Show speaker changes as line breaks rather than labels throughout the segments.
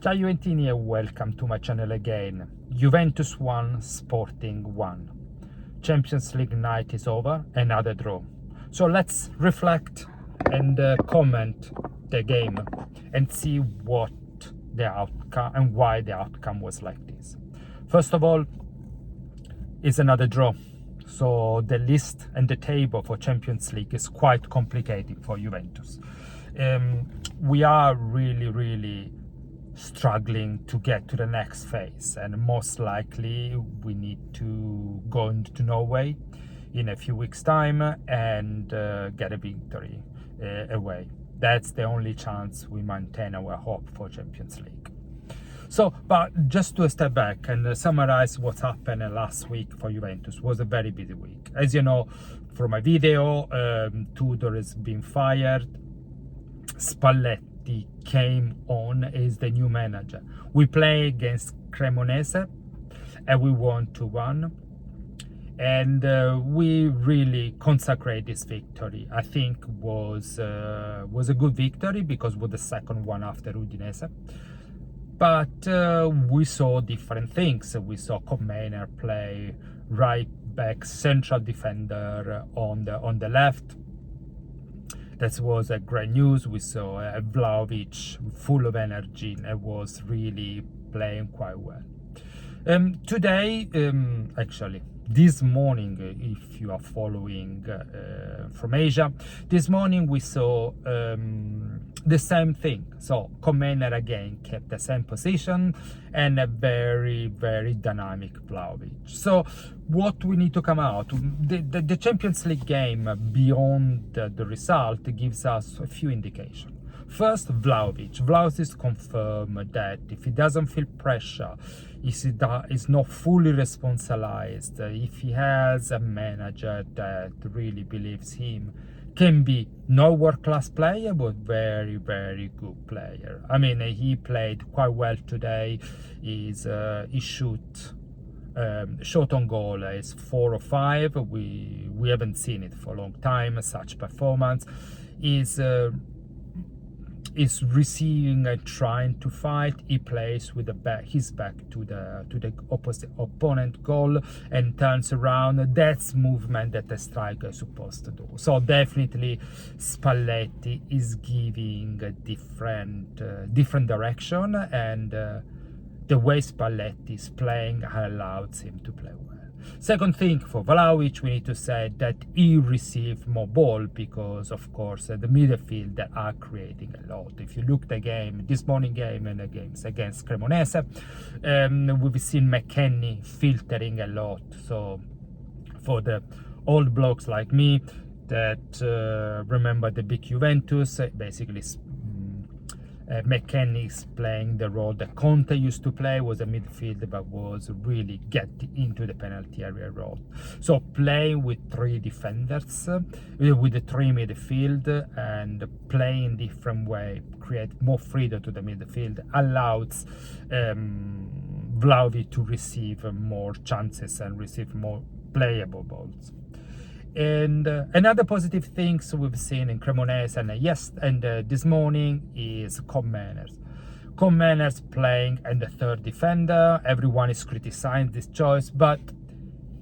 Ciao Juventini and welcome to my channel again. Juventus 1, Sporting 1. Champions League night is over, another draw. So let's reflect and comment the game and see what the outcome and why the outcome was like this. First of all, it's another draw. So the list and the table for Champions League is quite complicated for Juventus. We are really struggling to get to the next phase, and most likely we need to go into Norway in a few weeks time and get a victory away. That's the only chance we maintain our hope for Champions League. So, but just to step back and summarize what happened last week for Juventus. Was a very busy week. As you know from my video, Tudor has been fired. Spalletti came on as the new manager. We play against Cremonese and we won 2-1, and we really consecrate this victory. I think was a good victory because it was the second one after Udinese. But we saw different things. We saw Commander play right back, central defender on the left. That was a great news. We saw Vlahovic full of energy and was really playing quite well. Today, actually, this morning, if you are following from Asia, this morning we saw the same thing. So Commander again kept the same position and a very dynamic Vlahovic. So what we need to come out, the Champions League game beyond the result gives us a few indications. First, Vlahovic is confirmed that if he doesn't feel pressure, is not fully responsibilized, if he has a manager that really believes him, can be no world-class player, but very good player. I mean, he played quite well today. He shot on goal is 4 or 5. We haven't seen it for a long time. Such performance is receiving and trying to fight. He plays with his back to the opposite opponent goal and turns around. That's movement that a striker is supposed to do. So definitely Spalletti is giving a different direction, and the way Spalletti is playing allows him to play well. Second thing, for Vlahovic, we need to say that he received more ball because, of course, the midfield are creating a lot. If you look at the game, this morning game and the games against Cremonese, we've seen McKennie filtering a lot. So for the old blokes like me that remember the big Juventus, basically McKennie is playing the role that Conte used to play, was a midfielder but was really getting into the penalty area role. So playing with 3 defenders, with the 3 midfield, and playing different way, create more freedom to the midfield, allows Vlahovic to receive more chances and receive more playable balls. And another positive things we've seen in Cremonese and this morning is Commander's playing and the third defender. Everyone is criticizing this choice, but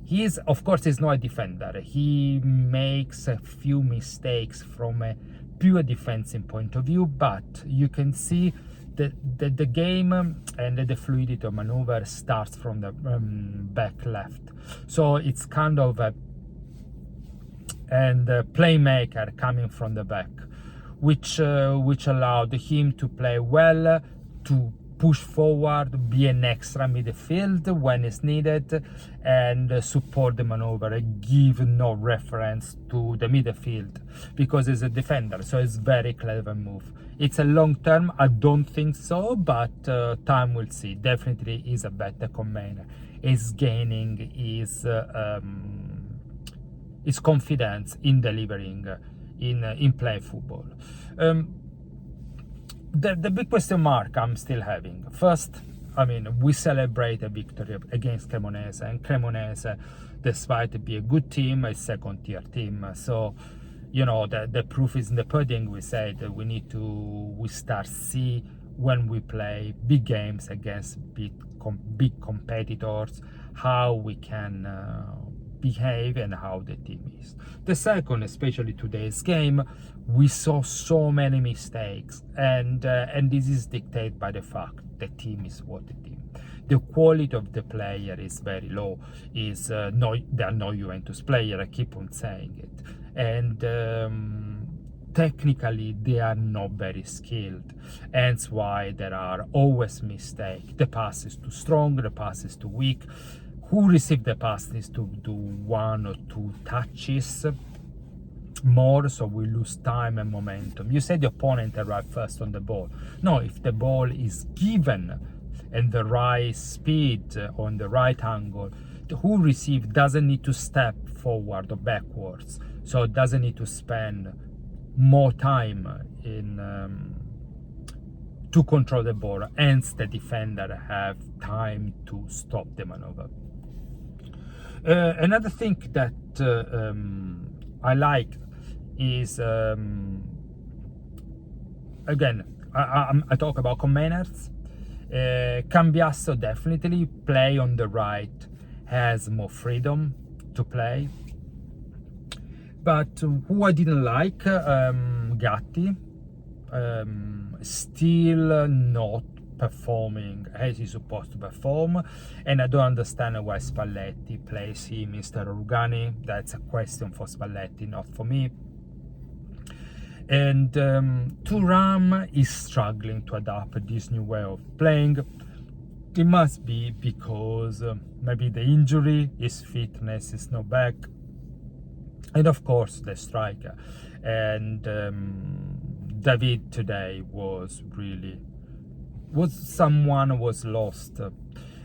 he's not a defender. He makes a few mistakes from a pure defensive point of view, but you can see that the game and the fluidity of maneuver starts from the back left. So it's kind of a playmaker coming from the back, which allowed him to play well, to push forward, be an extra midfield when it's needed, and support the maneuver, give no reference to the midfield because he's a defender. So it's very clever move. It's a long term, I don't think so, but time will see. Definitely is a better commander. Is gaining his confidence in delivering, in playing football. The big question mark I'm still having. First, I mean, we celebrate a victory against Cremonese, and Cremonese, despite being a good team, a second-tier team. So, you know, the proof is in the pudding. We said we start see when we play big games against big competitors, how we can behave and how the team is. The second, especially today's game, we saw so many mistakes, and this is dictated by the fact the team is what the team. The quality of the player is very low. There are no Juventus player. I keep on saying it, and technically they are not very skilled, hence why there are always mistakes. The pass is too strong, the pass is too weak. Who received the pass needs to do 1 or 2 touches more, so we lose time and momentum. You say the opponent arrived first on the ball. No, if the ball is given and the right speed on the right angle, who received doesn't need to step forward or backwards, so it doesn't need to spend more time to control the ball, hence the defender have time to stop the maneuver. Another thing that I like is again I talk about Comeners. Cambiasso definitely play on the right, has more freedom to play. But who I didn't like, Gatti, still not performing as he's supposed to perform, and I don't understand why Spalletti plays him instead of Rugani. That's a question for Spalletti, not for me. And Thuram is struggling to adapt this new way of playing. It must be because maybe the injury, his fitness is not back, and of course the striker. And David today was lost.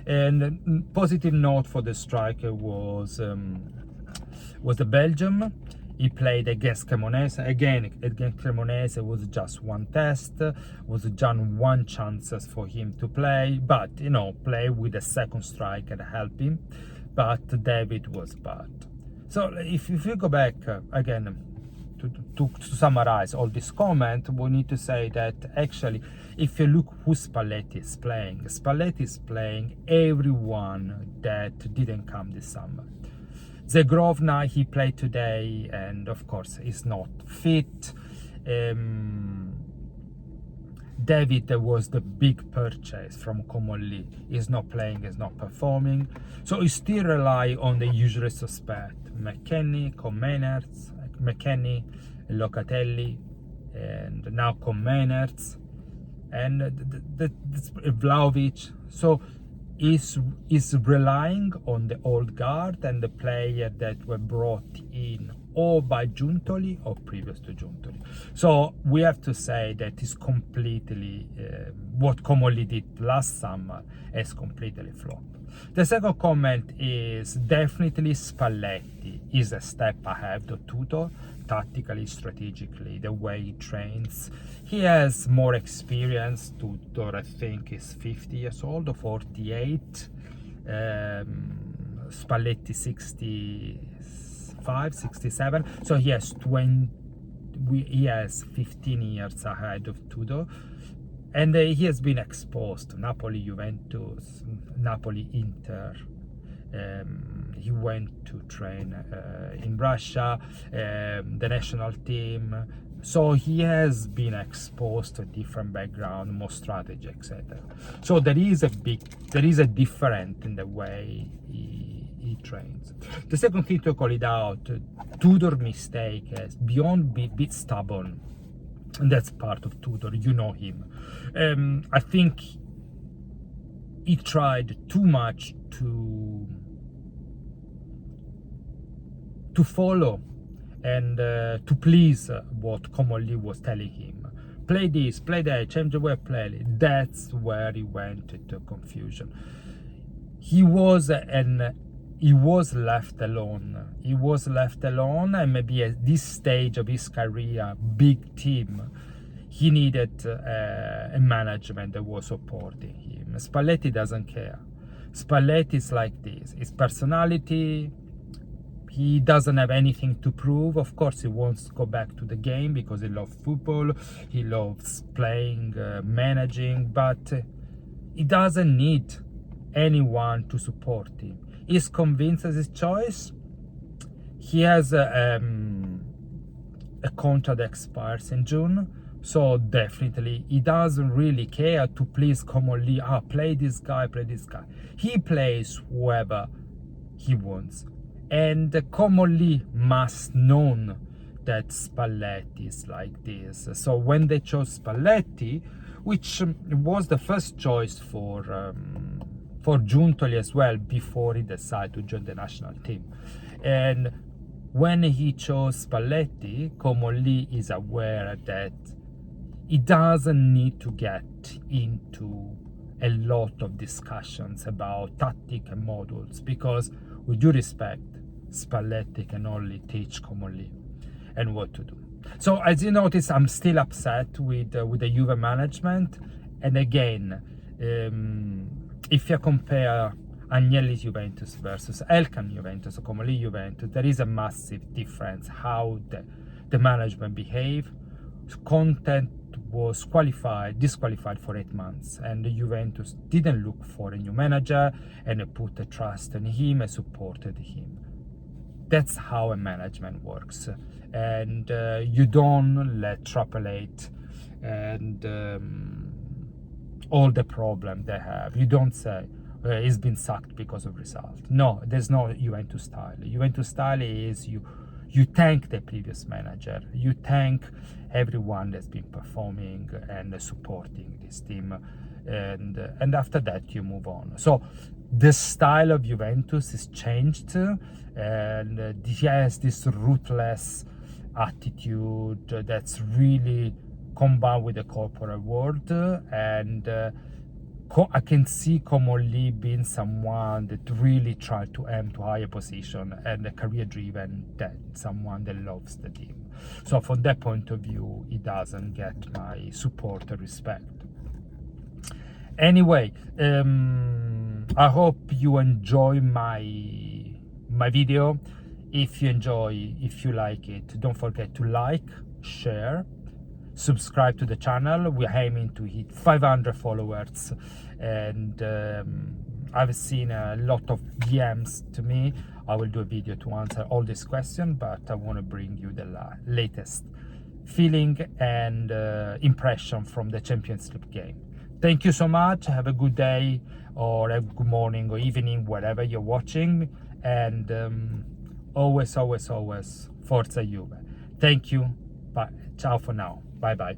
And positive note for the striker was the Belgium. He played against Cremonese. Again, against Cremonese was just one test, was just one chance for him to play, but play with a second striker to help him. But David was bad. So if you go back again to summarize all this comment, we need to say that actually, if you look who Spalletti is playing everyone that didn't come this summer. Zegrovna, he played today, and of course is not fit. David was the big purchase from Comolli. He's not playing, he's not performing. So he still rely on the usual suspect. McKennie, Comeners, McKennie, Locatelli, and now Comeners, and Vlahovic. So is relying on the old guard and the player that were brought in or by Giuntoli or previous to Giuntoli. So we have to say that is completely what Comolli did last summer has completely flopped. The second comment is definitely Spalletti is a step ahead of Tudor, tactically, strategically, the way he trains. He has more experience. Tudor, I think, is 50 years old or 48. Spalletti 65, 67. So he has 15 years ahead of Tudor. And he has been exposed to Napoli, Juventus, Napoli, Inter. He went to train in Russia, the national team. So he has been exposed to a different background, more strategy, etc. So there is a difference in the way he trains. The second thing to call it out, Tudor mistake is beyond bit stubborn. And that's part of Tudor, you know him. I think he tried too much to follow and to please what Comolli was telling him. Play this, play that, change the way of play. That's where he went into confusion. He was left alone. And maybe at this stage of his career, big team, he needed a management that was supporting him. Spalletti doesn't care. Spalletti is like this. His personality, He doesn't have anything to prove. Of course, he wants to go back to the game because he loves football, he loves playing, managing, but he doesn't need anyone to support him. He's convinced of his choice. He has a contract that expires in June, so definitely he doesn't really care to please Comolli. Play this guy, play this guy. He plays whoever he wants. And Comolli must know that Spalletti is like this. So when they chose Spalletti, which was the first choice for Giuntoli as well, before he decided to join the national team. And when he chose Spalletti, Comolli is aware that he doesn't need to get into a lot of discussions about tactic and modules, because with due respect, Spalletti can only teach Comolli and what to do. So as you notice, I'm still upset with the Juve management. And again, if you compare Agnelli's Juventus versus Elkan Juventus or Comolli Juventus, there is a massive difference how the management behave. Content was disqualified for 8 months, and the Juventus didn't look for a new manager and put the trust in him and supported him. That's how a management works, and you don't extrapolate and all the problem they have. You don't say he's been sacked because of result. No, there's no Juventus style. Juventus style is you thank the previous manager, you thank everyone that's been performing and supporting this team, and after that you move on. So the style of Juventus is changed, and he has this ruthless attitude that's really combined with the corporate world, and I can see Comolli being someone that really tried to aim to higher position and a career driven, that someone that loves the team. So from that point of view, he doesn't get my support or respect. Anyway, I hope you enjoy my video. If you like it, don't forget to like, share, subscribe to the channel. We're aiming to hit 500 followers, and I've seen a lot of DMs to me. I will do a video to answer all these questions, but I want to bring you the latest feeling and impression from the Champions League game. Thank you so much. Have a good day, or a good morning or evening, wherever you're watching, and always Forza Juve. Thank you. Bye. Ciao for now. Bye bye.